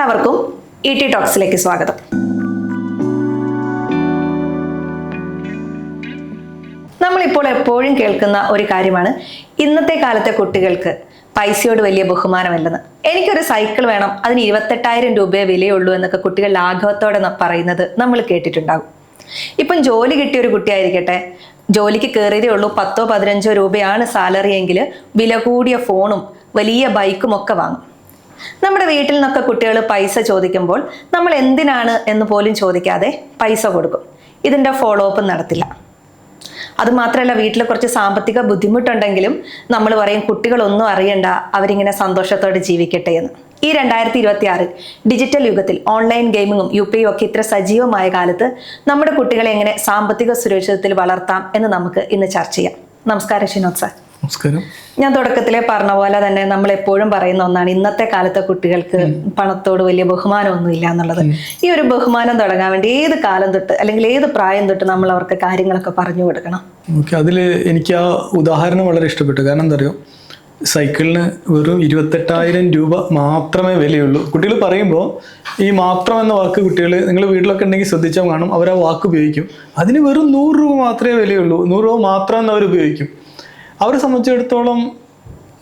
എല്ലാവർക്കും ET ടോക്സിലേക്ക് സ്വാഗതം. നമ്മളിപ്പോൾ എപ്പോഴും കേൾക്കുന്ന ഒരു കാര്യമാണ് ഇന്നത്തെ കാലത്തെ കുട്ടികൾക്ക് പൈസയോട് വലിയ ബഹുമാനമല്ലെന്ന്. എനിക്കൊരു സൈക്കിൾ വേണം, അതിന് 28,000 രൂപയെ വിലയുള്ളൂ എന്നൊക്കെ കുട്ടികൾ ലാഘവത്തോടെ പറയുന്നത് നമ്മൾ കേട്ടിട്ടുണ്ടാകും. ഇപ്പം ജോലി കിട്ടിയ ഒരു കുട്ടിയായിരിക്കട്ടെ, ജോലിക്ക് കയറിയതേ ഉള്ളൂ, 10-15 രൂപയാണ് സാലറി എങ്കിൽ വില കൂടിയ ഫോണും വലിയ ബൈക്കും ഒക്കെ വാങ്ങും. നമ്മുടെ വീട്ടിൽ നിന്നൊക്കെ കുട്ടികൾ പൈസ ചോദിക്കുമ്പോൾ നമ്മൾ എന്തിനാണ് എന്ന് പോലും ചോദിക്കാതെ പൈസ കൊടുക്കും. ഇതിൻ്റെ ഫോളോ അപ്പ് നടത്തില്ല. അതുമാത്രമല്ല, വീട്ടിൽ കുറച്ച് സാമ്പത്തിക ബുദ്ധിമുട്ടുണ്ടെങ്കിലും നമ്മൾ പറയും കുട്ടികളൊന്നും അറിയണ്ട, അവരിങ്ങനെ സന്തോഷത്തോടെ ജീവിക്കട്ടെ എന്ന്. ഈ 2026 ഡിജിറ്റൽ യുഗത്തിൽ ഓൺലൈൻ ഗെയിമിങ്ങും UPI ഒക്കെ ഇത്ര സജീവമായ കാലത്ത് നമ്മുടെ കുട്ടികളെ എങ്ങനെ സാമ്പത്തിക സുരക്ഷിതത്തിൽ വളർത്താം എന്ന് നമുക്ക് ഇന്ന് ചർച്ച ചെയ്യാം. നമസ്കാരം ഷിനോദ് സാർ. നമസ്കാരം. ഞാൻ തുടക്കത്തിലെ പറഞ്ഞ പോലെ തന്നെ നമ്മൾ എപ്പോഴും പറയുന്ന ഒന്നാണ്, ഇന്നത്തെ കാലത്തെ കുട്ടികൾക്ക് പണത്തോട് വലിയ ബഹുമാനമൊന്നുമില്ല എന്നുള്ളത്. ഈ ഒരു ബഹുമാനം തുടങ്ങാൻ വേണ്ടി ഏത് കാലം തൊട്ട് അല്ലെങ്കിൽ ഏത് പ്രായം തൊട്ട് നമ്മൾ അവർക്ക് കാര്യങ്ങളൊക്കെ പറഞ്ഞു കൊടുക്കണം? അതിൽ എനിക്ക് ആ ഉദാഹരണം വളരെ ഇഷ്ടപ്പെട്ടു. കാരണം എന്താ പറയുക, സൈക്കിളിന് വെറും 28,000 രൂപ മാത്രമേ വിലയുള്ളൂ. കുട്ടികൾ പറയുമ്പോൾ ഈ മാത്രം എന്ന വാക്ക് കുട്ടികൾ നിങ്ങൾ വീട്ടിലൊക്കെ ഉണ്ടെങ്കിൽ ശ്രദ്ധിച്ചാൽ കാണും, അവർ ആ വാക്ക് ഉപയോഗിക്കും. അതിന് വെറും 100 രൂപ മാത്രമേ വിലയുള്ളൂ, 100 രൂപ മാത്രം എന്ന് അവർ ഉപയോഗിക്കും. അവരെ സംബന്ധിച്ചിടത്തോളം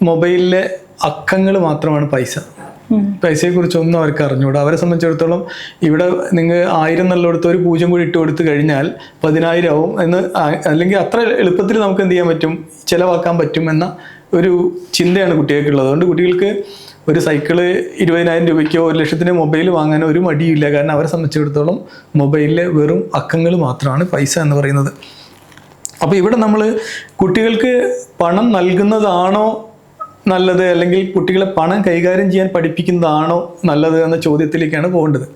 മൊബൈലിലെ അക്കങ്ങൾ മാത്രമാണ് പൈസ. പൈസയെക്കുറിച്ചൊന്നും അവർക്ക് അറിഞ്ഞുകൂടാ. അവരെ സംബന്ധിച്ചിടത്തോളം ഇവിടെ നിങ്ങൾ 1000 എന്നുള്ളിടത്ത് ഒരു 0 കൂടി ഇട്ട് കൊടുത്തു കഴിഞ്ഞാൽ 10,000 ആവും എന്ന്, അല്ലെങ്കിൽ അത്ര എളുപ്പത്തിൽ നമുക്ക് എന്ത് ചെയ്യാൻ പറ്റും, ചിലവാക്കാൻ പറ്റും എന്ന ഒരു ചിന്തയാണ് കുട്ടികൾക്കുള്ളത്. അതുകൊണ്ട് കുട്ടികൾക്ക് ഒരു സൈക്കിള് 20,000 രൂപയ്ക്കോ 1,00,000 മൊബൈൽ വാങ്ങാനോ ഒരു മടിയില്ല. കാരണം അവരെ സംബന്ധിച്ചിടത്തോളം മൊബൈലിലെ വെറും അക്കങ്ങൾ മാത്രമാണ് പൈസ എന്ന് പറയുന്നത്. അപ്പോൾ ഇവിടെ നമ്മൾ കുട്ടികൾക്ക് പണം നൽകുന്നതാണോ നല്ലത്, അല്ലെങ്കിൽ കുട്ടികളെ പണം കൈകാര്യം ചെയ്യാൻ പഠിപ്പിക്കുന്നതാണോ നല്ലത് എന്ന ചോദ്യത്തിലേക്കാണ് പോകേണ്ടത്.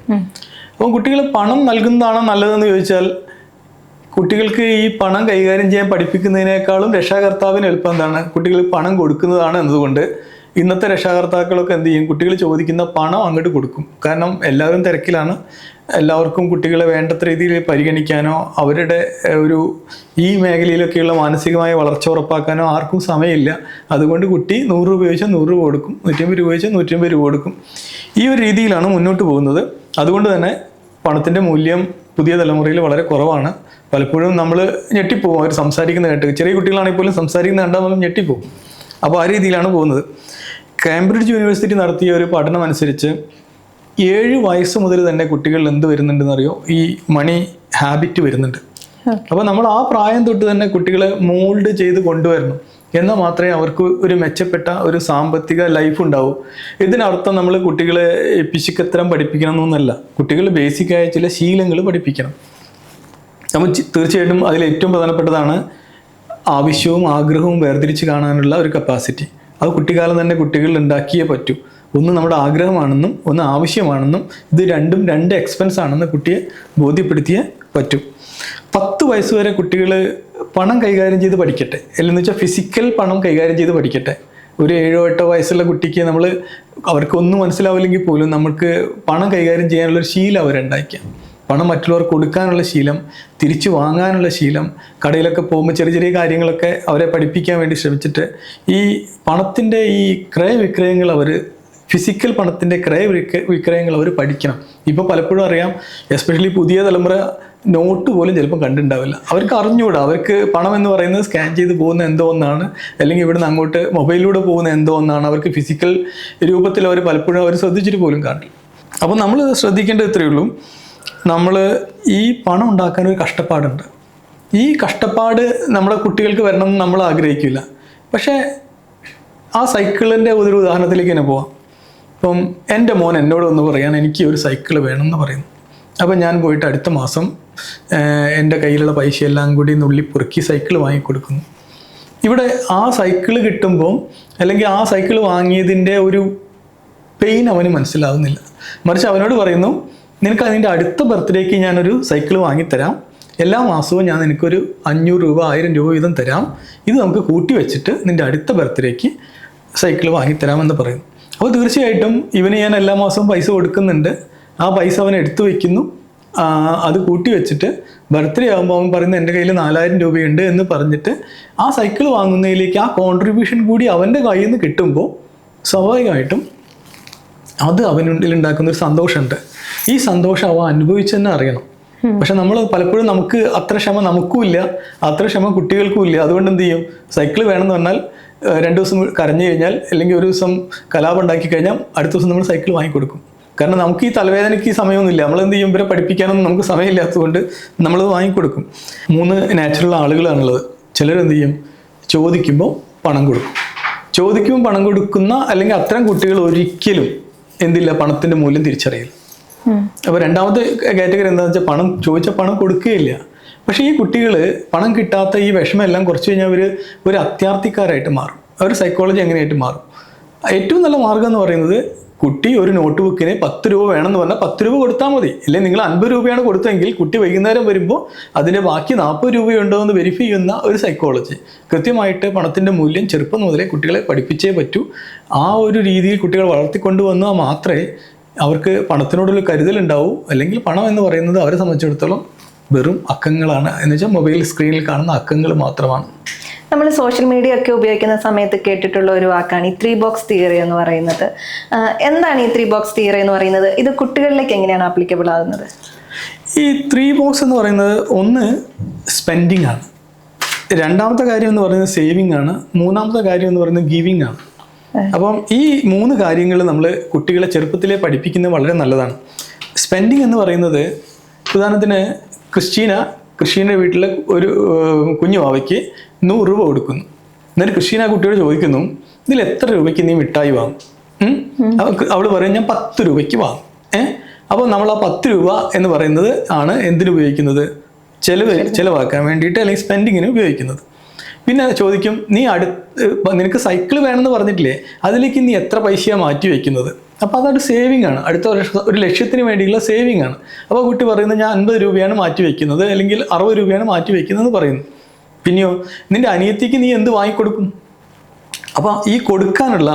അപ്പം കുട്ടികളെ പണം നൽകുന്നതാണോ നല്ലതെന്ന് ചോദിച്ചാൽ, കുട്ടികൾക്ക് ഈ പണം കൈകാര്യം ചെയ്യാൻ പഠിപ്പിക്കുന്നതിനേക്കാളും രക്ഷാകർത്താവിന് എളുപ്പം എന്താണ്, കുട്ടികൾ പണം കൊടുക്കുന്നതാണ് എന്നതുകൊണ്ട് ഇന്നത്തെ രക്ഷാകർത്താക്കളൊക്കെ എന്ത് ചെയ്യും, കുട്ടികൾ ചോദിക്കുന്ന പണം അങ്ങോട്ട് കൊടുക്കും. കാരണം എല്ലാവരും തിരക്കിലാണ്, എല്ലാവർക്കും കുട്ടികളെ വേണ്ടത്ര രീതിയിൽ പരിഗണിക്കാനോ അവരുടെ ഒരു ഈ മേഖലയിലൊക്കെയുള്ള മാനസികമായ വളർച്ച ഉറപ്പാക്കാനോ ആർക്കും സമയമില്ല. അതുകൊണ്ട് കുട്ടി 100 രൂപ ചോദിച്ചാൽ 100 രൂപ കൊടുക്കും, 150 രൂപ ചോദിച്ചാൽ 150 രൂപ കൊടുക്കും. ഈ ഒരു രീതിയിലാണ് മുന്നോട്ട് പോകുന്നത്. അതുകൊണ്ട് തന്നെ പണത്തിൻ്റെ മൂല്യം പുതിയ തലമുറയിൽ വളരെ കുറവാണ്. പലപ്പോഴും നമ്മൾ ഞെട്ടിപ്പോകും അവർ സംസാരിക്കുന്ന കേട്ട്. ചെറിയ കുട്ടികളാണെങ്കിൽ പോലും സംസാരിക്കുന്ന കണ്ടാൽ നമ്മൾ ഞെട്ടിപ്പോകും. അപ്പോൾ ആ രീതിയിലാണ് പോകുന്നത്. കാംബ്രിഡ്ജ് യൂണിവേഴ്സിറ്റി നടത്തിയ ഒരു പഠനം അനുസരിച്ച് 7 വയസ്സ് മുതൽ തന്നെ കുട്ടികളിൽ എന്ത് വരുന്നുണ്ടെന്ന് അറിയോ, ഈ മണി ഹാബിറ്റ് വരുന്നുണ്ട്. അപ്പോൾ നമ്മൾ ആ പ്രായം തൊട്ട് തന്നെ കുട്ടികളെ മോൾഡ് ചെയ്ത് കൊണ്ടുവരണം. എന്നാൽ മാത്രമേ അവർക്ക് ഒരു മെച്ചപ്പെട്ട ഒരു സാമ്പത്തിക ലൈഫ് ഉണ്ടാവൂ. ഇതിനർത്ഥം നമ്മൾ കുട്ടികളെ പിശുക്കത്തരം പഠിപ്പിക്കണം എന്നൊന്നല്ല, കുട്ടികൾ ബേസിക്കായ ചില ശീലങ്ങൾ പഠിപ്പിക്കണം. നമ്മൾ തീർച്ചയായിട്ടും അതിൽ ഏറ്റവും പ്രധാനപ്പെട്ടതാണ് ആവശ്യവും ആഗ്രഹവും വേർതിരിച്ച് കാണാനുള്ള ഒരു കപ്പാസിറ്റി. അത് കുട്ടിക്കാലം തന്നെ കുട്ടികളിൽ ഉണ്ടാക്കിയേ പറ്റൂ. ഒന്ന് നമ്മുടെ ആഗ്രഹമാണെന്നും ഒന്ന് ആവശ്യമാണെന്നും ഇത് രണ്ടും 2 എക്സ്പെൻസ് ആണെന്ന് കുട്ടിയെ ബോധ്യപ്പെടുത്തിയേ പറ്റൂ. 10 വയസ്സ് വരെ കുട്ടികൾ പണം കൈകാര്യം ചെയ്ത് പഠിക്കട്ടെ, അല്ലെന്ന് വെച്ചാൽ ഫിസിക്കൽ പണം കൈകാര്യം ചെയ്ത് പഠിക്കട്ടെ. ഒരു 7-8 വയസ്സുള്ള കുട്ടിക്ക് നമ്മൾ അവർക്കൊന്നും മനസ്സിലാവില്ലെങ്കിൽ പോലും നമുക്ക് പണം കൈകാര്യം ചെയ്യാനുള്ളൊരു ശീലം അവരുണ്ടാക്കിയ, പണം മറ്റുള്ളവർക്ക് കൊടുക്കാനുള്ള ശീലം, തിരിച്ചു വാങ്ങാനുള്ള ശീലം, കടയിലൊക്കെ പോകുമ്പോൾ ചെറിയ ചെറിയ കാര്യങ്ങളൊക്കെ അവരെ പഠിപ്പിക്കാൻ വേണ്ടി ശ്രമിച്ചിട്ട് ഈ പണത്തിൻ്റെ ഈ ക്രയവിക്രയങ്ങൾ അവർ, ഫിസിക്കൽ പണത്തിൻ്റെ ക്രയവിക്രയങ്ങൾ അവർ പഠിക്കണം. ഇപ്പോൾ പലപ്പോഴും അറിയാം, എസ്പെഷ്യലി പുതിയ തലമുറ നോട്ട് പോലും ചിലപ്പോൾ കണ്ടിട്ടുണ്ടാവില്ല. അവർക്ക് അറിഞ്ഞുകൂടാ, അവർക്ക് പണം എന്ന് പറയുന്നത് സ്കാൻ ചെയ്ത് പോകുന്ന എന്തോ ഒന്നാണ്, അല്ലെങ്കിൽ ഇവിടുന്ന് അങ്ങോട്ട് മൊബൈലിലൂടെ പോകുന്ന എന്തോ ഒന്നാണ്. അവർക്ക് ഫിസിക്കൽ രൂപത്തിൽ അവർ പലപ്പോഴും അവർ ശ്രദ്ധിച്ചിട്ട് പോലും കാണില്ല. അപ്പോൾ നമ്മൾ ശ്രദ്ധിക്കേണ്ടത് ഇത്രയേ ഉള്ളൂ, നമ്മൾ ഈ പണം ഉണ്ടാക്കാൻ ഒരു കഷ്ടപ്പാടുണ്ട്. ഈ കഷ്ടപ്പാട് നമ്മുടെ കുട്ടികൾക്ക് വരണമെന്ന് നമ്മൾ ആഗ്രഹിക്കില്ല. പക്ഷേ ആ സൈക്കിളിൻ്റെ ഒരു ഉദാഹരണത്തിലേക്ക് തന്നെ പോവാം. ഇപ്പം എൻ്റെ മോൻ എന്നോട് ഒന്ന് പറയാൻ എനിക്ക് ഒരു സൈക്കിൾ വേണമെന്ന് പറയുന്നു. അപ്പം ഞാൻ പോയിട്ട് അടുത്ത മാസം എൻ്റെ കയ്യിലുള്ള പൈസയെല്ലാം കൂടി നുള്ളി പൊറുക്കി സൈക്കിൾ വാങ്ങിക്കൊടുക്കുന്നു. ഇവിടെ ആ സൈക്കിൾ കിട്ടുമ്പോൾ, അല്ലെങ്കിൽ ആ സൈക്കിൾ വാങ്ങിയതിൻ്റെ ഒരു പെയിൻ അവന് മനസ്സിലാവുന്നില്ല. മറിച്ച് അവനോട് പറയുന്നു, നിനക്ക് അതിൻ്റെ അടുത്ത ബർത്ത്ഡേക്ക് ഞാനൊരു സൈക്കിൾ വാങ്ങിത്തരാം, എല്ലാ മാസവും ഞാൻ നിനക്കൊരു 500 രൂപ 1000 രൂപ വീതം തരാം, ഇത് നമുക്ക് കൂട്ടി വെച്ചിട്ട് നിൻ്റെ അടുത്ത ബർത്ത്ഡേക്ക് സൈക്കിൾ വാങ്ങിത്തരാമെന്ന് പറയുന്നു. അപ്പോൾ തീർച്ചയായിട്ടും ഇവന് ഞാൻ എല്ലാ മാസവും പൈസ കൊടുക്കുന്നുണ്ട്. ആ പൈസ അവൻ എടുത്തു വയ്ക്കുന്നു. അത് കൂട്ടി വെച്ചിട്ട് ബർത്ത്ഡേ ആകുമ്പോൾ അവൻ പറയുന്നത് എൻ്റെ കയ്യിൽ 4000 രൂപയുണ്ട് എന്ന് പറഞ്ഞിട്ട് ആ സൈക്കിൾ വാങ്ങുന്നതിലേക്ക് ആ കോൺട്രിബ്യൂഷൻ കൂടി അവൻ്റെ കയ്യിൽ നിന്ന് കിട്ടുമ്പോൾ സ്വാഭാവികമായിട്ടും അത് അവനുള്ളിൽ ഉണ്ടാക്കുന്ന ഒരു സന്തോഷമുണ്ട്. ഈ സന്തോഷം അവൻ അനുഭവിച്ചു തന്നെ അറിയണം. പക്ഷെ നമ്മൾ പലപ്പോഴും നമുക്ക് അത്ര ക്ഷമ നമുക്കും ഇല്ല, അത്ര ക്ഷമ കുട്ടികൾക്കും ഇല്ല. അതുകൊണ്ട് എന്ത് ചെയ്യും, സൈക്കിൾ വേണമെന്ന് പറഞ്ഞാൽ 2 ദിവസം കരഞ്ഞു കഴിഞ്ഞാൽ അല്ലെങ്കിൽ ഒരു ദിവസം കലാപം ഉണ്ടാക്കി കഴിഞ്ഞാൽ അടുത്ത ദിവസം നമ്മൾ സൈക്കിൾ വാങ്ങിക്കൊടുക്കും. കാരണം നമുക്ക് ഈ തലവേദനയ്ക്ക് ഈ സമയമൊന്നുമില്ല. നമ്മൾ എന്ത് ചെയ്യും, ഇവരെ പഠിപ്പിക്കാനൊന്നും നമുക്ക് സമയമില്ലാത്തതുകൊണ്ട് നമ്മളത് വാങ്ങിക്കൊടുക്കും. 3 നാച്ചുറൽ ആളുകളാണുള്ളത്. ചിലരെന്ത് ചെയ്യും, ചോദിക്കുമ്പോൾ പണം കൊടുക്കും. ചോദിക്കുമ്പോൾ പണം കൊടുക്കുന്ന അല്ലെങ്കിൽ അത്തരം കുട്ടികൾ ഒരിക്കലും എന്തില്ല, പണത്തിൻ്റെ മൂല്യം തിരിച്ചറിയില്ല. അപ്പോൾ രണ്ടാമത്തെ കാറ്റഗറി എന്താണെന്ന് വെച്ചാൽ പണം ചോദിച്ച പണം കൊടുക്കുകയില്ല. പക്ഷേ ഈ കുട്ടികൾ പണം കിട്ടാത്ത ഈ വിഷമമെല്ലാം കുറച്ച് കഴിഞ്ഞാൽ അവർ ഒരു അത്യാർത്ഥിക്കാരായിട്ട് മാറും. അവർ സൈക്കോളജി എങ്ങനെയായിട്ട് മാറും. ഏറ്റവും നല്ല മാർഗം എന്ന് പറയുന്നത്, കുട്ടി ഒരു നോട്ട് ബുക്കിന് 10 രൂപ വേണമെന്ന് പറഞ്ഞാൽ 10 രൂപ കൊടുത്താൽ മതി. ഇല്ലെങ്കിൽ നിങ്ങൾ 50 രൂപയാണ് കൊടുത്തതെങ്കിൽ കുട്ടി വൈകുന്നേരം വരുമ്പോൾ അതിൻ്റെ ബാക്കി 40 രൂപയുണ്ടോ എന്ന് വെരിഫൈ ചെയ്യുന്ന ഒരു സൈക്കോളജി. കൃത്യമായിട്ട് പണത്തിൻ്റെ മൂല്യം ചെറുപ്പം മുതലേ കുട്ടികളെ പഠിപ്പിച്ചേ പറ്റൂ. ആ ഒരു രീതിയിൽ കുട്ടികൾ വളർത്തിക്കൊണ്ടുവന്നാൽ മാത്രമേ അവർക്ക് പണത്തിനോടുള്ള കരുതലുണ്ടാവൂ. അല്ലെങ്കിൽ പണം എന്ന് പറയുന്നത് അവരെ സംബന്ധിച്ചിടത്തോളം വെറും അക്കങ്ങളാണ്. എന്ന് വെച്ചാൽ മൊബൈൽ സ്ക്രീനിൽ കാണുന്ന അക്കങ്ങൾ മാത്രമാണ്. നമ്മൾ സോഷ്യൽ മീഡിയ ഒക്കെ ഉപയോഗിക്കുന്ന സമയത്ത് കേട്ടിട്ടുള്ള ഒരു വാക്കാണ് ഈ 3 ബോക്സ് തിയറി എന്ന് പറയുന്നത്. എന്താണ് ഈ 3 ബോക്സ് തിയറി എന്ന് പറയുന്നത്? ഇത് കുട്ടികളിലേക്ക് എങ്ങനെയാണ് ആപ്ലിക്കബിൾ ആകുന്നത്? ഈ 3 ബോക്സ് എന്ന് പറയുന്നത്, ഒന്ന് സ്പെൻഡിങ് ആണ്, രണ്ടാമത്തെ കാര്യം എന്ന് പറയുന്നത് സേവിങ് ആണ്, മൂന്നാമത്തെ കാര്യം എന്ന് പറയുന്നത് ഗിവിങ് ആണ്. അപ്പം ഈ 3 കാര്യങ്ങൾ നമ്മൾ കുട്ടികളെ ചെറുപ്പത്തിലേ പഠിപ്പിക്കുന്നത് വളരെ നല്ലതാണ്. സ്പെൻഡിങ് എന്ന് പറയുന്നത്, ഉദാഹരണത്തിന് ക്രിസ്റ്റീൻ്റെ വീട്ടിലെ ഒരു കുഞ്ഞു വാവയ്ക്ക് 100 രൂപ കൊടുക്കുന്നു. എന്നിട്ട് ക്രിസ്റ്റീന കുട്ടിയോട് ചോദിക്കുന്നു, ഇതിൽ എത്ര രൂപയ്ക്ക് നീ മിഠായി വാങ്ങും? അവൾ പറയും, ഞാൻ 10 രൂപയ്ക്ക് വാങ്ങും. അപ്പോൾ നമ്മൾ ആ 10 രൂപ എന്ന് പറയുന്നത് ആണ് എന്തിനുപയോഗിക്കുന്നത്, ചിലവാക്കാൻ വേണ്ടിയിട്ട് അല്ലെങ്കിൽ സ്പെൻഡിങ്ങിന് ഉപയോഗിക്കുന്നത്. പിന്നെ ചോദിക്കും, നിനക്ക് സൈക്കിൾ വേണമെന്ന് പറഞ്ഞിട്ടില്ലേ, അതിലേക്ക് നീ എത്ര പൈസയാണ് മാറ്റി വയ്ക്കുന്നത്? അപ്പോൾ അതൊരു സേവിങ് ആണ്, അടുത്ത ഒരു ലക്ഷ്യത്തിന് വേണ്ടിയുള്ള സേവിങ് ആണ്. അപ്പോൾ കുട്ടി പറയുന്നത്, ഞാൻ 50 രൂപയാണ് മാറ്റി വയ്ക്കുന്നത്, അല്ലെങ്കിൽ 60 രൂപയാണ് മാറ്റി വയ്ക്കുന്നത് പറയുന്നു. പിന്നെയോ, നിന്റെ അനിയത്തിക്ക് നീ എന്ത് വാങ്ങിക്കൊടുക്കും? അപ്പോൾ ഈ കൊടുക്കാനുള്ള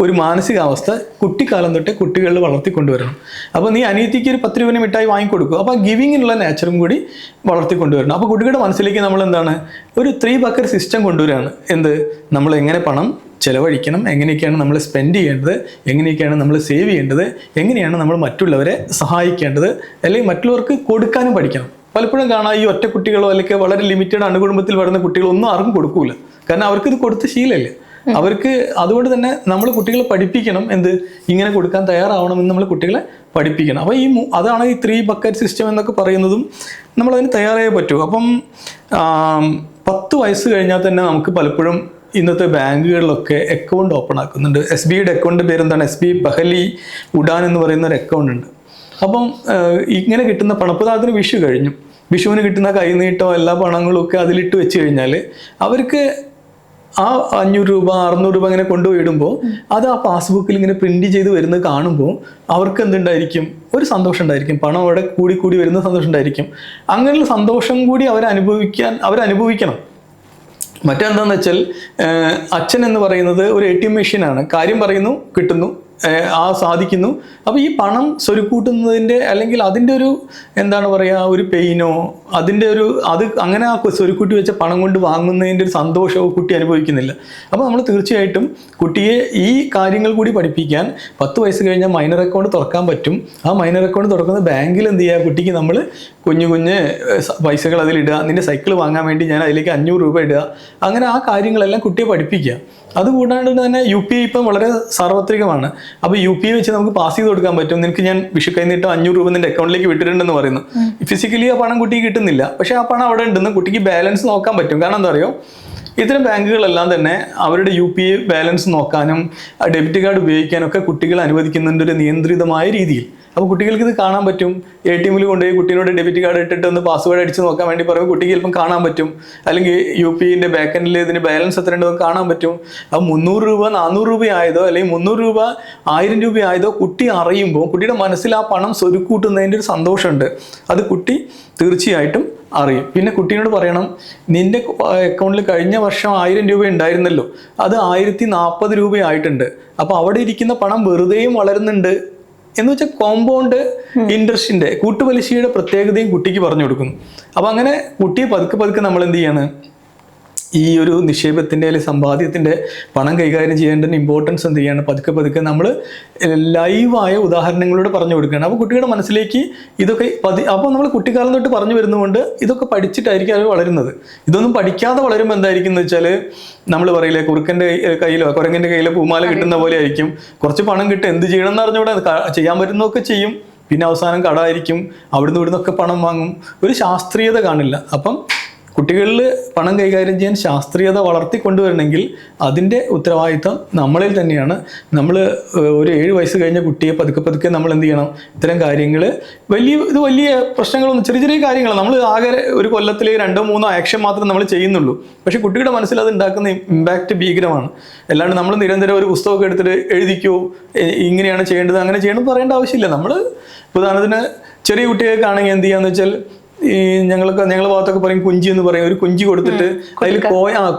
ഒരു മാനസികാവസ്ഥ കുട്ടിക്കാലം തൊട്ടേ കുട്ടികളിൽ വളർത്തിക്കൊണ്ടുവരണം. അപ്പോൾ നീ അനിയത്തിക്ക് ഒരു 10 രൂപ മിഠായി വാങ്ങിക്കൊടുക്കും. അപ്പോൾ ഗിവിങ്ങിനുള്ള നേച്ചറും കൂടി വളർത്തിക്കൊണ്ടുവരണം. അപ്പോൾ കുട്ടികളുടെ മനസ്സിലേക്ക് നമ്മൾ എന്താണ്, ഒരു 3 ബക്കറ്റ് സിസ്റ്റം കൊണ്ടുവരികയാണ്. നമ്മൾ എങ്ങനെ പണം ചിലവഴിക്കണം, എങ്ങനെയൊക്കെയാണ് നമ്മൾ സ്പെൻഡ് ചെയ്യേണ്ടത്, എങ്ങനെയൊക്കെയാണ് നമ്മൾ സേവ് ചെയ്യേണ്ടത്, എങ്ങനെയാണ് നമ്മൾ മറ്റുള്ളവരെ സഹായിക്കേണ്ടത്, അല്ലെങ്കിൽ മറ്റുള്ളവർക്ക് കൊടുക്കാനും പഠിക്കണം. പലപ്പോഴും കാണാം, ഈ ഒറ്റ കുട്ടികളോ അല്ലെങ്കിൽ വളരെ ലിമിറ്റഡ് അണുകുടുംബത്തിൽ വരുന്ന കുട്ടികളൊന്നും ആർക്കും കൊടുക്കൂല. കാരണം അവർക്കിത് കൊടുത്ത ശീലമില്ല. അവർക്ക് അതുകൊണ്ട് തന്നെ നമ്മൾ കുട്ടികളെ പഠിപ്പിക്കണം, ഇങ്ങനെ കൊടുക്കാൻ തയ്യാറാവണമെന്ന് നമ്മൾ കുട്ടികളെ പഠിപ്പിക്കണം. അപ്പോൾ അതാണ് ഈ 3 ബക്കറ്റ് സിസ്റ്റം എന്നൊക്കെ പറയുന്നതും നമ്മളതിന് തയ്യാറായേ പറ്റൂ. അപ്പം 10 വയസ്സ് കഴിഞ്ഞാൽ തന്നെ നമുക്ക് പലപ്പോഴും ഇന്നത്തെ ബാങ്കുകളിലൊക്കെ അക്കൗണ്ട് ഓപ്പൺ ആക്കുന്നുണ്ട്. SBIയുടെ അക്കൗണ്ടിൻ്റെ പേരെന്താണ്, SBI ബഹലി ഉഡാൻ എന്ന് പറയുന്ന ഒരു അക്കൗണ്ട് ഉണ്ട്. അപ്പം ഇങ്ങനെ കിട്ടുന്ന പണപ്പതാത്തിന് വിഷു കഴിഞ്ഞു, വിഷുവിന് കിട്ടുന്ന കൈനീട്ടോ എല്ലാ പണങ്ങളും ഒക്കെ അതിലിട്ട് വെച്ച് കഴിഞ്ഞാൽ അവർക്ക് ആ 500 രൂപ 600 രൂപ ഇങ്ങനെ കൊണ്ടുപോയി ഇടുമ്പോൾ അത് ആ പാസ്ബുക്കിൽ ഇങ്ങനെ പ്രിന്റ് ചെയ്ത് വരുന്നത് കാണുമ്പോൾ അവർക്ക് എന്തുണ്ടായിരിക്കും, ഒരു സന്തോഷം ഉണ്ടായിരിക്കും. പണം അവിടെ കൂടി വരുന്ന സന്തോഷം ഉണ്ടായിരിക്കും. അങ്ങനെയുള്ള സന്തോഷം കൂടി അവരനുഭവിക്കണം. മറ്റെന്താണെന്ന് വെച്ചാൽ, അച്ഛൻ എന്ന് പറയുന്നത് ഒരു ATM മെഷീനാണ്. കാര്യം പറയുന്നു, കിട്ടുന്നു, സാധിക്കുന്നു. അപ്പോൾ ഈ പണം സ്വരുക്കൂട്ടുന്നതിൻ്റെ അല്ലെങ്കിൽ അതിൻ്റെ ഒരു എന്താണ് പറയുക, ഒരു പെയിനോ അങ്ങനെ ആ സ്വരുക്കൂട്ടി വെച്ച പണം കൊണ്ട് വാങ്ങുന്നതിൻ്റെ ഒരു സന്തോഷമോ കുട്ടി അനുഭവിക്കുന്നില്ല. അപ്പോൾ നമ്മൾ തീർച്ചയായിട്ടും കുട്ടിയെ ഈ കാര്യങ്ങൾ കൂടി പഠിപ്പിക്കാൻ 10 വയസ്സ് കഴിഞ്ഞാൽ മൈനർ അക്കൗണ്ട് തുറക്കാൻ പറ്റും. ആ മൈനർ അക്കൗണ്ട് തുറക്കുന്ന ബാങ്കിൽ എന്ത് ചെയ്യുക, കുട്ടിക്ക് നമ്മൾ കുഞ്ഞു പൈസകൾ അതിലിടുക. നിൻ്റെ സൈക്കിൾ വാങ്ങാൻ വേണ്ടി ഞാൻ അതിലേക്ക് 500 രൂപ ഇടുക. അങ്ങനെ ആ കാര്യങ്ങളെല്ലാം കുട്ടിയെ പഠിപ്പിക്കുക. അതുകൂടാണ്ട് തന്നെ UPI ഇപ്പം വളരെ സാർവത്രികമാണ്. അപ്പോൾ UPI വെച്ച് നമുക്ക് പാസ് ചെയ്ത് കൊടുക്കാൻ പറ്റും. നിനക്ക് ഞാൻ വിഷു കൈനീട്ടം 500 രൂപ നിന്റെ അക്കൗണ്ടിലേക്ക് വിട്ടിട്ടുണ്ടെന്ന് പറയുന്നു. ഫിസിക്കലി ആ പണം കുട്ടിക്ക് കിട്ടുന്നില്ല, പക്ഷേ ആ പണം അവിടെ ഉണ്ടെന്ന് കുട്ടിക്ക് ബാലൻസ് നോക്കാൻ പറ്റും. കാരണം എന്താ പറയുക, ഇത്തരം ബാങ്കുകളെല്ലാം തന്നെ അവരുടെ UPI ബാലൻസ് നോക്കാനും ഡെബിറ്റ് കാർഡ് ഉപയോഗിക്കാനും ഒക്കെ കുട്ടികളെ അനുവദിക്കുന്നുണ്ട് ഒരു നിയന്ത്രിതമായ രീതിയിൽ. അപ്പോൾ കുട്ടികൾക്ക് ഇത് കാണാൻ പറ്റും. ATM കൊണ്ടുപോയി കുട്ടീനോട് ഡെബിറ്റ് കാർഡ് ഇട്ടിട്ട് ഒന്ന് പാസ്വേഡ് അടിച്ച് നോക്കാൻ വേണ്ടി പറയുമ്പോൾ കുട്ടിക്ക് ചിലപ്പം കാണാൻ പറ്റും. അല്ലെങ്കിൽ UPIൻ്റെ ബാക്ക് എൻഡിൽ ഇതിന് ബാലൻസ് എത്ര ഉണ്ടോ കാണാൻ പറ്റും. അപ്പോൾ 300 രൂപ 400 രൂപ ആയതോ അല്ലെങ്കിൽ 300 രൂപ 1000 രൂപ ആയതോ കുട്ടി അറിയുമ്പോൾ കുട്ടിയുടെ മനസ്സിൽ ആ പണം സ്വരുക്കൂട്ടുന്നതിൻ്റെ ഒരു സന്തോഷമുണ്ട്. അത് കുട്ടി തീർച്ചയായിട്ടും അറിയും. പിന്നെ കുട്ടീനോട് പറയണം, നിന്റെ അക്കൗണ്ടിൽ കഴിഞ്ഞ വർഷം 1000 രൂപ ഉണ്ടായിരുന്നല്ലോ, അത് 1040 രൂപയായിട്ടുണ്ട്. അപ്പോൾ അവിടെ ഇരിക്കുന്ന പണം വെറുതെയും വളരുന്നുണ്ട് എന്ന് വെച്ചാൽ കോമ്പൗണ്ട് ഇൻട്രസ്റ്റിന്റെ കൂട്ടുപലിശയുടെ പ്രത്യേകതയും കുട്ടിക്ക് പറഞ്ഞു കൊടുക്കുന്നു. അപ്പൊ അങ്ങനെ കുട്ടിയെ പതുക്കെ നമ്മൾ എന്ത് ചെയ്യാണ്, ഈ ഒരു നിക്ഷേപത്തിൻ്റെ അല്ലെങ്കിൽ സമ്പാദ്യത്തിൻ്റെ പണം കൈകാര്യം ചെയ്യേണ്ടതിന് ഇമ്പോർട്ടൻസ് എന്ത് ചെയ്യാണ് പതുക്കെ പതുക്കെ നമ്മൾ ലൈവായ ഉദാഹരണങ്ങളോട് പറഞ്ഞു കൊടുക്കുകയാണ്. അപ്പോൾ കുട്ടികളുടെ മനസ്സിലേക്ക് ഇതൊക്കെ അപ്പോൾ നമ്മൾ കുട്ടിക്കാലം തൊട്ട് പറഞ്ഞു വരുന്നതുകൊണ്ട് ഇതൊക്കെ പഠിച്ചിട്ടായിരിക്കും അവർ വളരുന്നത്. ഇതൊന്നും പഠിക്കാതെ വളരുമ്പോൾ എന്തായിരിക്കും എന്ന് വെച്ചാൽ നമ്മൾ പറയില്ലേ, കുറുക്കൻ്റെ കയ്യിലോ കുരങ്ങൻ്റെ കയ്യിലോ പൂമാല കിട്ടുന്ന പോലെ ആയിരിക്കും. കുറച്ച് പണം കിട്ടും, എന്ത് ചെയ്യണം എന്ന് അറിഞ്ഞുകൂടെ ചെയ്യാൻ പറ്റുന്നതൊക്കെ ചെയ്യും, പിന്നെ അവസാനം കടമായിരിക്കും, അവിടുന്ന് ഇവിടുന്നൊക്കെ പണം വാങ്ങും, ഒരു ശാസ്ത്രീയത കാണില്ല. അപ്പം കുട്ടികളിൽ പണം കൈകാര്യം ചെയ്യാൻ ശാസ്ത്രീയത വളർത്തിക്കൊണ്ടുവരണമെങ്കിൽ അതിൻ്റെ ഉത്തരവാദിത്തം നമ്മളിൽ തന്നെയാണ്. നമ്മൾ ഒരു 7 വയസ്സ് കഴിഞ്ഞ കുട്ടിയെ പതുക്കെ പതുക്കെ നമ്മൾ എന്ത് ചെയ്യണം, ഇത്തരം കാര്യങ്ങൾ വലിയ പ്രശ്നങ്ങളൊന്നും, ചെറിയ ചെറിയ കാര്യങ്ങൾ നമ്മൾ ആകെ ഒരു കൊല്ലത്തിൽ 2-3 ആക്ഷൻ മാത്രം നമ്മൾ ചെയ്യുന്നുള്ളൂ. പക്ഷേ കുട്ടിയുടെ മനസ്സിൽ അത് ഉണ്ടാക്കുന്ന ഇമ്പാക്റ്റ് ഭീകരമാണ്. അല്ലാണ്ട് നമ്മൾ നിരന്തരം ഒരു പുസ്തകമൊക്കെ എടുത്തിട്ട് എഴുതിക്കോ, ഇങ്ങനെയാണ് ചെയ്യേണ്ടത് അങ്ങനെ ചെയ്യണം പറയേണ്ട ആവശ്യമില്ല. നമ്മൾ ഉദാഹരണത്തിന് ചെറിയ കുട്ടികൾക്ക് ആണെങ്കിൽ എന്ത് ചെയ്യാന്ന് വെച്ചാൽ, ഈ ഞങ്ങളുടെ ഭാഗത്തൊക്കെ പറയും കുഞ്ചി എന്ന് പറയും, ഒരു കുഞ്ചി കൊടുത്തിട്ട് അതിൽ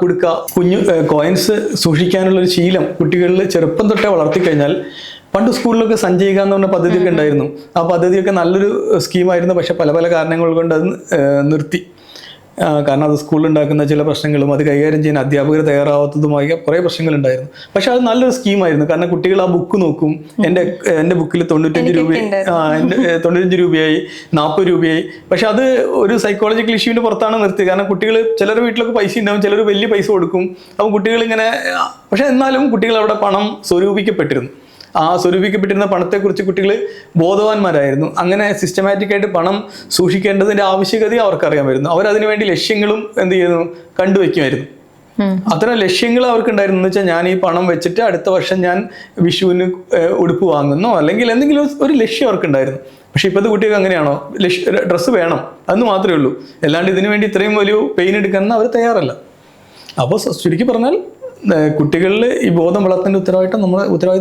കൊടുക്കുക. കോയിൻസ് സൂക്ഷിക്കാനുള്ള ഒരു ശീലം കുട്ടികളിൽ ചെറുപ്പം തൊട്ടേ വളർത്തിക്കഴിഞ്ഞാൽ, പണ്ട് സ്കൂളിലൊക്കെ സഞ്ചയിക്കുക എന്ന് പറഞ്ഞ പദ്ധതിയൊക്കെ ഉണ്ടായിരുന്നു. ആ പദ്ധതിയൊക്കെ നല്ലൊരു സ്കീമായിരുന്നു. പക്ഷെ പല പല കാരണങ്ങൾ കൊണ്ട് അത് നിർത്തി. കാരണം അത് സ്കൂളിൽ ഉണ്ടാക്കുന്ന ചില പ്രശ്നങ്ങളും അത് കൈകാര്യം ചെയ്യാൻ അധ്യാപകർ തയ്യാറാവാത്തതുമായ കുറേ പ്രശ്നങ്ങളുണ്ടായിരുന്നു. പക്ഷെ അത് നല്ലൊരു സ്കീമായിരുന്നു. കാരണം കുട്ടികൾ ആ ബുക്ക് നോക്കും, എൻ്റെ ബുക്കിൽ 95 രൂപയായി, 95 രൂപയായി, 40 രൂപയായി. പക്ഷെ അത് ഒരു സൈക്കോളജിക്കൽ ഇഷ്യൂവിൻ്റെ പുറത്താണ് നിർത്തിയത്. കാരണം കുട്ടികൾ ചിലർ വീട്ടിലൊക്കെ പൈസ ഉണ്ടാവും, ചിലർ വലിയ പൈസ കൊടുക്കും. അപ്പം കുട്ടികൾ ഇങ്ങനെ, പക്ഷെ എന്നാലും കുട്ടികൾ അവിടെ പണം സ്വരൂപിക്കപ്പെട്ടിരുന്നു. ആ സ്വരൂപിക്കപ്പെട്ടിരുന്ന പണത്തെക്കുറിച്ച് കുട്ടികൾ ബോധവാന്മാരായിരുന്നു. അങ്ങനെ സിസ്റ്റമാറ്റിക് ആയിട്ട് പണം സൂക്ഷിക്കേണ്ടതിൻ്റെ ആവശ്യകത അവർക്കറിയാമായിരുന്നു. അവരതിനു വേണ്ടി ലക്ഷ്യങ്ങളും എന്ത് ചെയ്യുന്നു, കണ്ടുവയ്ക്കുമായിരുന്നു. അത്തരം ലക്ഷ്യങ്ങൾ അവർക്കുണ്ടായിരുന്നു. എന്ന് വെച്ചാൽ ഞാൻ ഈ പണം വെച്ചിട്ട് അടുത്ത വർഷം ഞാൻ വിഷുവിന് ഉടുപ്പ് വാങ്ങുന്നോ അല്ലെങ്കിൽ എന്തെങ്കിലും ഒരു ലക്ഷ്യം അവർക്കുണ്ടായിരുന്നു. പക്ഷെ ഇപ്പോഴത്തെ കുട്ടികൾക്ക് അങ്ങനെയാണോ? ഡ്രസ്സ് വേണം, അതെന്ന് മാത്രമേ ഉള്ളൂ. അല്ലാണ്ട് ഇതിനു വേണ്ടി ഇത്രയും വലിയ പെയിൻ എടുക്കാനൊന്നും അവർ തയ്യാറല്ല. അപ്പോൾ ചുരുക്കി പറഞ്ഞാൽ കുട്ടികളിൽ ഈ ബോധം വളർത്തേണ്ട ഉത്തരവാദിത്തം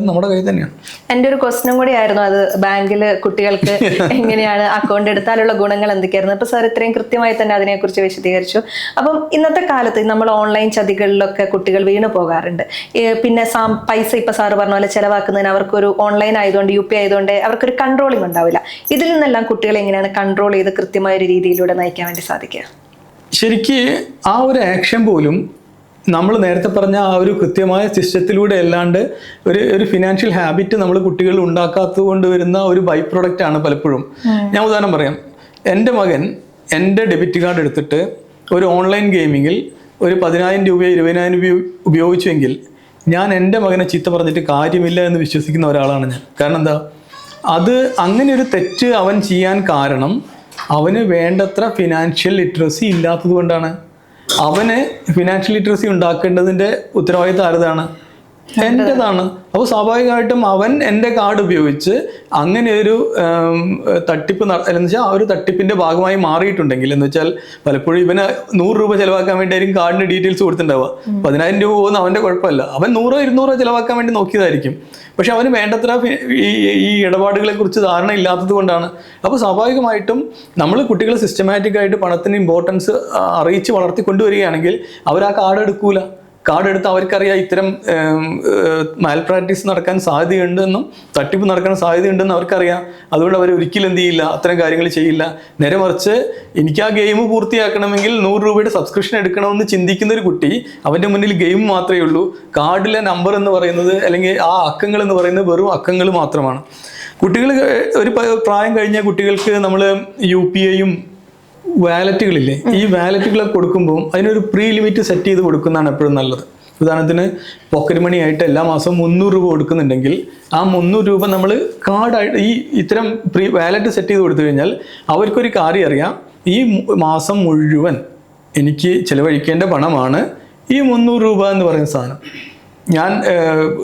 നമ്മുടെ കയ്യിൽ തന്നെയാണ്. എൻ്റെ ഒരു ക്വസ്റ്റനും കൂടി ആയിരുന്നു അത്, ബാങ്കിൽ കുട്ടികൾക്ക് എങ്ങനെയാണ് അക്കൗണ്ട് എടുത്താലുള്ള ഗുണങ്ങൾ എന്തൊക്കെയായിരുന്നു. അപ്പോൾ സാർ ഇത്രയും കൃത്യമായി തന്നെ അതിനെക്കുറിച്ച് വിശദീകരിച്ചു. അപ്പം ഇന്നത്തെ കാലത്ത് നമ്മൾ ഓൺലൈൻ ചതികളിലൊക്കെ കുട്ടികൾ വീണു പോകാറുണ്ട്. പിന്നെ പൈസ ഇപ്പോൾ സാറ് പറഞ്ഞ പോലെ ചിലവാക്കുന്നതിന് അവർക്കൊരു ഓൺലൈൻ ആയതുകൊണ്ട് UPI ആയതുകൊണ്ട് അവർക്കൊരു കൺട്രോളിംഗ് ഉണ്ടാവില്ല. ഇതിൽ നിന്നെല്ലാം കുട്ടികളെ എങ്ങനെയാണ് കൺട്രോൾ ചെയ്ത് കൃത്യമായ ഒരു രീതിയിലൂടെ നയിക്കാൻ വേണ്ടി സാധിക്കുക? ശരിക്ക് ആ ഒരു ആക്ഷൻ പോലും നമ്മൾ നേരത്തെ പറഞ്ഞ ആ ഒരു കൃത്യമായ സിസ്റ്റത്തിലൂടെ അല്ലാണ്ട് ഒരു ഫിനാൻഷ്യൽ ഹാബിറ്റ് നമ്മൾ കുട്ടികൾ ഉണ്ടാക്കാത്തത് കൊണ്ട് വരുന്ന ഒരു ബൈ പ്രൊഡക്റ്റ് ആണ് പലപ്പോഴും. ഞാൻ ഉദാഹരണം പറയാം. എൻ്റെ മകൻ എൻ്റെ ഡെബിറ്റ് കാർഡ് എടുത്തിട്ട് ഒരു ഓൺലൈൻ ഗെയിമിങ്ങിൽ ഒരു 10,000 രൂപയോ 20,000 രൂപയോ ഉപയോഗിച്ചുവെങ്കിൽ ഞാൻ എൻ്റെ മകനെ ചീത്ത പറഞ്ഞിട്ട് കാര്യമില്ല എന്ന് വിശ്വസിക്കുന്ന ഒരാളാണ് ഞാൻ. കാരണം എന്താ, അത് അങ്ങനെ ഒരു തെറ്റ് അവൻ ചെയ്യാൻ കാരണം അവന് വേണ്ടത്ര ഫിനാൻഷ്യൽ ലിറ്ററസി ഇല്ലാത്തത് കൊണ്ടാണ്. അവന് ഫിനാൻഷ്യൽ ലിറ്ററസി ഉണ്ടാക്കേണ്ടതിൻ്റെ ഉത്തരവാദിത്തം ആരതാണ്? എൻ്റെതാണ്. അപ്പോൾ സ്വാഭാവികമായിട്ടും അവൻ എൻ്റെ കാർഡ് ഉപയോഗിച്ച് അങ്ങനെ ഒരു തട്ടിപ്പ് എന്ന് വെച്ചാൽ ആ ഒരു തട്ടിപ്പിൻ്റെ ഭാഗമായി മാറിയിട്ടുണ്ടെങ്കിൽ, എന്ന് വെച്ചാൽ പലപ്പോഴും ഇവന് 100 രൂപ ചിലവാക്കാൻ വേണ്ടിയായിരിക്കും കാർഡിൻ്റെ ഡീറ്റെയിൽസ് കൊടുത്തിട്ടുണ്ടാവുക. 10,000 രൂപ പോകുന്ന അവൻ്റെ കുഴപ്പമില്ല, അവൻ 100-200 ചിലവാക്കാൻ വേണ്ടി നോക്കിയതായിരിക്കും. പക്ഷെ അവന് വേണ്ടത്ര ഈ ഇടപാടുകളെ കുറിച്ച് ധാരണ ഇല്ലാത്തത് കൊണ്ടാണ്. അപ്പോൾ സ്വാഭാവികമായിട്ടും നമ്മൾ കുട്ടികളെ സിസ്റ്റമാറ്റിക് ആയിട്ട് പണത്തിന് ഇമ്പോർട്ടൻസ് അറിയിച്ച് വളർത്തിക്കൊണ്ടുവരികയാണെങ്കിൽ അവർ ആ കാർഡ് എടുക്കൂല. കാർഡ് എടുത്ത് അവർക്കറിയാം ഇത്തരം മാൽ പ്രാക്ടീസ് നടക്കാൻ സാധ്യതയുണ്ടെന്നും തട്ടിപ്പ് നടക്കാൻ സാധ്യതയുണ്ടെന്നും അവർക്കറിയാം. അതുകൊണ്ട് അവർ ഒരിക്കലും എന്ത് ചെയ്യില്ല, അത്തരം കാര്യങ്ങൾ ചെയ്യില്ല. നേരെ മറിച്ച് എനിക്ക് ആ ഗെയിം പൂർത്തിയാക്കണമെങ്കിൽ 100 രൂപയുടെ സബ്സ്ക്രിപ്ഷൻ എടുക്കണമെന്ന് ചിന്തിക്കുന്ന ഒരു കുട്ടി, അവൻ്റെ മുന്നിൽ ഗെയിം മാത്രമേ ഉള്ളൂ. കാർഡിലെ നമ്പർ എന്ന് പറയുന്നത് അല്ലെങ്കിൽ ആ അക്കങ്ങൾ എന്ന് പറയുന്നത് വെറും അക്കങ്ങൾ മാത്രമാണ്. കുട്ടികൾ ഒരു പ്രായം കഴിഞ്ഞ കുട്ടികൾക്ക് നമ്മൾ UPIയും വാലറ്റുകളില്ലേ, ഈ വാലറ്റുകളൊക്കെ കൊടുക്കുമ്പോൾ അതിനൊരു പ്രീ ലിമിറ്റ് സെറ്റ് ചെയ്ത് കൊടുക്കുന്നതാണ് എപ്പോഴും നല്ലത്. ഉദാഹരണത്തിന് പോക്കറ്റ് മണി ആയിട്ട് എല്ലാ മാസവും 300 രൂപ കൊടുക്കുന്നുണ്ടെങ്കിൽ ആ 300 രൂപ നമ്മൾ കാർഡായിട്ട് ഇത്തരം വാലറ്റ് സെറ്റ് ചെയ്ത് കൊടുത്തു കഴിഞ്ഞാൽ അവർക്കൊരു കാര്യം അറിയാം, ഈ മാസം മുഴുവൻ എനിക്ക് ചിലവഴിക്കേണ്ട പണമാണ് ഈ 300 രൂപ എന്ന് പറയുന്ന സാധനം. ഞാൻ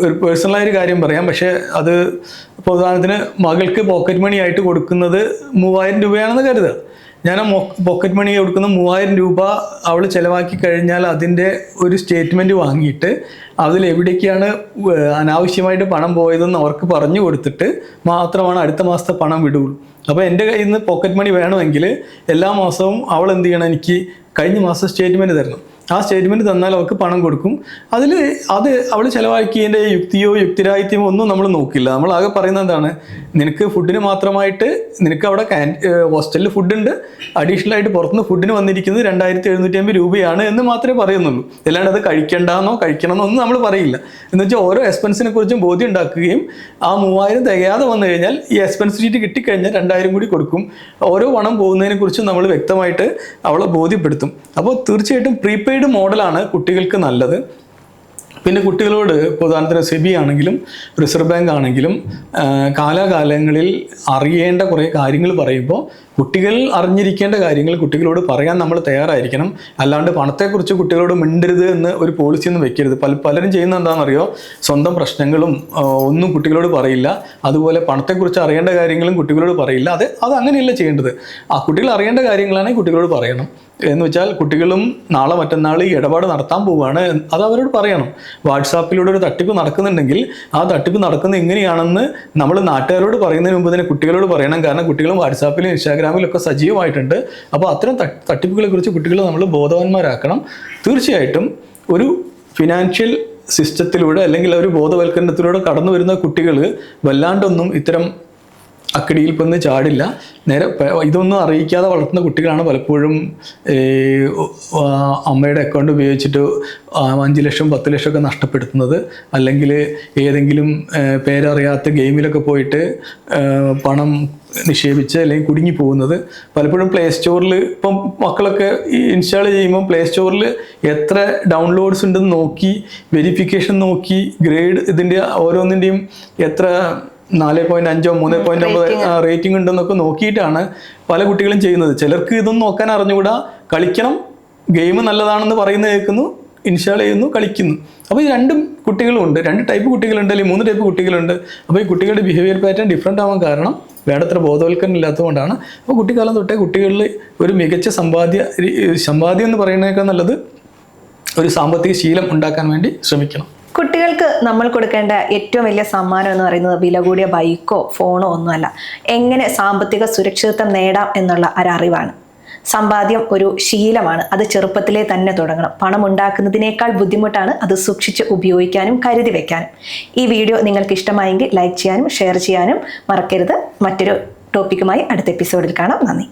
ഒരു പേഴ്സണലായൊരു കാര്യം പറയാം. പക്ഷേ അത് ഇപ്പോൾ ഉദാഹരണത്തിന് മകൾക്ക് പോക്കറ്റ് മണി ആയിട്ട് കൊടുക്കുന്നത് 3000 രൂപയാണെന്ന് കരുതുക. ഞാൻ ആ പോക്കറ്റ് മണി കൊടുക്കുന്ന 3000 രൂപ അവൾ ചിലവാക്കി കഴിഞ്ഞാൽ അതിൻ്റെ ഒരു സ്റ്റേറ്റ്മെൻറ്റ് വാങ്ങിയിട്ട് അതിലെവിടേക്കാണ് അനാവശ്യമായിട്ട് പണം പോയതെന്ന് അവർക്ക് പറഞ്ഞു കൊടുത്തിട്ട് മാത്രമാണ് അടുത്ത മാസത്തെ പണം വിടുകയുള്ളൂ. അപ്പോൾ എൻ്റെ കയ്യിൽ നിന്ന് പോക്കറ്റ് മണി വേണമെങ്കിൽ എല്ലാ മാസവും അവൾ എന്ത് ചെയ്യണം, എനിക്ക് കഴിഞ്ഞ മാസം സ്റ്റേറ്റ്മെൻറ്റ് തരണം. ആ സ്റ്റേറ്റ്മെൻറ്റ് തന്നാൽ അവൾക്ക് പണം കൊടുക്കും. അത് അവൾ ചിലവാക്കിയതിൻ്റെ യുക്തിയോ യുക്തിരാഹിത്യമോ ഒന്നും നമ്മൾ നോക്കില്ല. നമ്മൾ ആകെ പറയുന്നത് എന്താണ്, നിനക്ക് ഫുഡിന് മാത്രമായിട്ട് നിനക്ക് അവിടെ ഹോസ്റ്റലിൽ ഫുഡുണ്ട്, അഡീഷണൽ ആയിട്ട് പുറത്തുനിന്ന് ഫുഡിന് വന്നിരിക്കുന്നത് 2750 രൂപയാണ് എന്ന് മാത്രമേ പറയുന്നുള്ളൂ. അല്ലാണ്ട് അത് കഴിക്കണ്ടെന്നോ കഴിക്കണമെന്നോ ഒന്നും നമ്മൾ പറയില്ല. എന്ന് വെച്ചാൽ ഓരോ എക്സ്പെൻസിനെ കുറിച്ചും ബോധ്യം ഉണ്ടാക്കുകയും ആ 3000 തികയാതെ വന്നു കഴിഞ്ഞാൽ ഈ എക്സ്പെൻസ് ഷീറ്റ് കിട്ടിക്കഴിഞ്ഞാൽ 2000 കൂടി കൊടുക്കും. ഓരോ പണം പോകുന്നതിനെ കുറിച്ച് നമ്മൾ വ്യക്തമായിട്ട് അവളെ ബോധ്യപ്പെടുത്തും. അപ്പോൾ തീർച്ചയായിട്ടും പ്രീപെയ്ഡ് മോഡലാണ് കുട്ടികൾക്ക് നല്ലത്. പിന്നെ കുട്ടികളോട് ഇപ്പോൾ ഉദാഹരണത്തിന് സെബി ആണെങ്കിലും റിസർവ് ബാങ്ക് ആണെങ്കിലും കാലാകാലങ്ങളിൽ അറിയേണ്ട കുറേ കാര്യങ്ങൾ പറയുമ്പോൾ കുട്ടികൾ അറിഞ്ഞിരിക്കേണ്ട കാര്യങ്ങൾ കുട്ടികളോട് പറയാൻ നമ്മൾ തയ്യാറായിരിക്കണം. അല്ലാണ്ട് പണത്തെക്കുറിച്ച് കുട്ടികളോട് മിണ്ടരുത് എന്ന് ഒരു പോളിസി ഒന്നും വെക്കരുത്. പലരും ചെയ്യുന്ന എന്താണെന്നറിയോ, സ്വന്തം പ്രശ്നങ്ങളും ഒന്നും കുട്ടികളോട് പറയില്ല, അതുപോലെ പണത്തെക്കുറിച്ച് അറിയേണ്ട കാര്യങ്ങളും കുട്ടികളോട് പറയില്ല. അത് അങ്ങനെയല്ല ചെയ്യേണ്ടത്. ആ കുട്ടികൾ അറിയേണ്ട കാര്യങ്ങളാണെങ്കിൽ കുട്ടികളോട് പറയണം. എന്ന് വെച്ചാൽ കുട്ടികളും നാളെ മറ്റന്നാൾ ഈ ഇടപാട് നടത്താൻ പോവുകയാണ്, അത് അവരോട് പറയണം. വാട്സാപ്പിലൂടെ ഒരു തട്ടിപ്പ് നടക്കുന്നുണ്ടെങ്കിൽ ആ തട്ടിപ്പ് നടക്കുന്നത് എങ്ങനെയാണെന്ന് നമ്മൾ നാട്ടുകാരോട് പറയുന്നതിന് മുമ്പ് തന്നെ കുട്ടികളോട് പറയണം. കാരണം കുട്ടികളും വാട്സാപ്പിലും ഇൻസ്റ്റാഗ്രാമിലൊക്കെ സജീവമായിട്ടുണ്ട്. അപ്പോൾ അത്തരം തട്ടിപ്പുകളെ കുറിച്ച് കുട്ടികളെ നമ്മൾ ബോധവാന്മാരാക്കണം. തീർച്ചയായിട്ടും ഒരു ഫിനാൻഷ്യൽ സിസ്റ്റത്തിലൂടെ അല്ലെങ്കിൽ ഒരു ബോധവൽക്കരണത്തിലൂടെ കടന്നു വരുന്ന കുട്ടികൾ വല്ലാണ്ടൊന്നും ഇത്തരം അക്കടിയിൽ പെന്ന് ചാടില്ല. നേരെ ഇതൊന്നും അറിയിക്കാതെ വളർത്തുന്ന കുട്ടികളാണ് പലപ്പോഴും അമ്മയുടെ അക്കൗണ്ട് ഉപയോഗിച്ചിട്ട് 5 ലക്ഷം 10 ലക്ഷം ഒക്കെ നഷ്ടപ്പെടുത്തുന്നത്, അല്ലെങ്കിൽ ഏതെങ്കിലും പേരറിയാത്ത ഗെയിമിലൊക്കെ പോയിട്ട് പണം നിക്ഷേപിച്ച് അല്ലെങ്കിൽ കുടുങ്ങി പോകുന്നത്. പലപ്പോഴും പ്ലേ സ്റ്റോറിൽ ഇപ്പം മക്കളൊക്കെ ഇൻസ്റ്റാൾ ചെയ്യുമ്പോൾ പ്ലേ സ്റ്റോറിൽ എത്ര ഡൗൺലോഡ്സ് ഉണ്ടെന്ന് നോക്കി, വെരിഫിക്കേഷൻ നോക്കി, ഗ്രേഡ് ഇതിൻ്റെ ഓരോന്നിൻ്റെയും എത്ര 4.5 3.9 റേറ്റിംഗ് ഉണ്ടെന്നൊക്കെ നോക്കിയിട്ടാണ് പല കുട്ടികളും ചെയ്യുന്നത്. ചിലർക്ക് ഇതൊന്നും നോക്കാൻ അറിഞ്ഞുകൂടാ, കളിക്കണം, ഗെയിം നല്ലതാണെന്ന് പറയുന്നത് കേൾക്കുന്നു, ഇൻസ്റ്റാൾ ചെയ്യുന്നു, കളിക്കുന്നു. അപ്പോൾ ഈ രണ്ടും കുട്ടികളുണ്ട്, 2 ടൈപ്പ് കുട്ടികളുണ്ട്, അല്ലെങ്കിൽ 3 ടൈപ്പ് കുട്ടികളുണ്ട്. അപ്പോൾ ഈ കുട്ടികളുടെ ബിഹേവിയർ പാറ്റേൺ ഡിഫറെൻ്റ് ആവാൻ കാരണം വേണ്ടത്ര ബോധവൽക്കരണം ഇല്ലാത്തതുകൊണ്ടാണ്. അപ്പോൾ കുട്ടിക്കാലം തൊട്ടേ കുട്ടികളിൽ ഒരു മികച്ച സമ്പാദ്യം എന്ന് പറയുന്നതിനേക്കാൾ നല്ലത് ഒരു സാമ്പത്തിക ശീലം ഉണ്ടാക്കാൻ വേണ്ടി ശ്രമിക്കണം. കുട്ടികൾക്ക് നമ്മൾ കൊടുക്കേണ്ട ഏറ്റവും വലിയ സമ്മാനം എന്ന് പറയുന്നത് വില കൂടിയ ബൈക്കോ ഫോണോ ഒന്നുമല്ല, എങ്ങനെ സാമ്പത്തിക സുരക്ഷിതത്വം നേടാം എന്നുള്ള ഒരറിവാണ്. സമ്പാദ്യം ഒരു ശീലമാണ്, അത് ചെറുപ്പത്തിലേ തന്നെ തുടങ്ങണം. പണം ഉണ്ടാക്കുന്നതിനേക്കാൾ ബുദ്ധിമുട്ടാണ് അത് സൂക്ഷിച്ച് ഉപയോഗിക്കാനും കരുതി വെക്കാനും. ഈ വീഡിയോ നിങ്ങൾക്ക് ഇഷ്ടമായെങ്കിൽ ലൈക്ക് ചെയ്യാനും ഷെയർ ചെയ്യാനും മറക്കരുത്. മറ്റൊരു ടോപ്പിക്കുമായി അടുത്ത എപ്പിസോഡിൽ കാണാം. നന്ദി.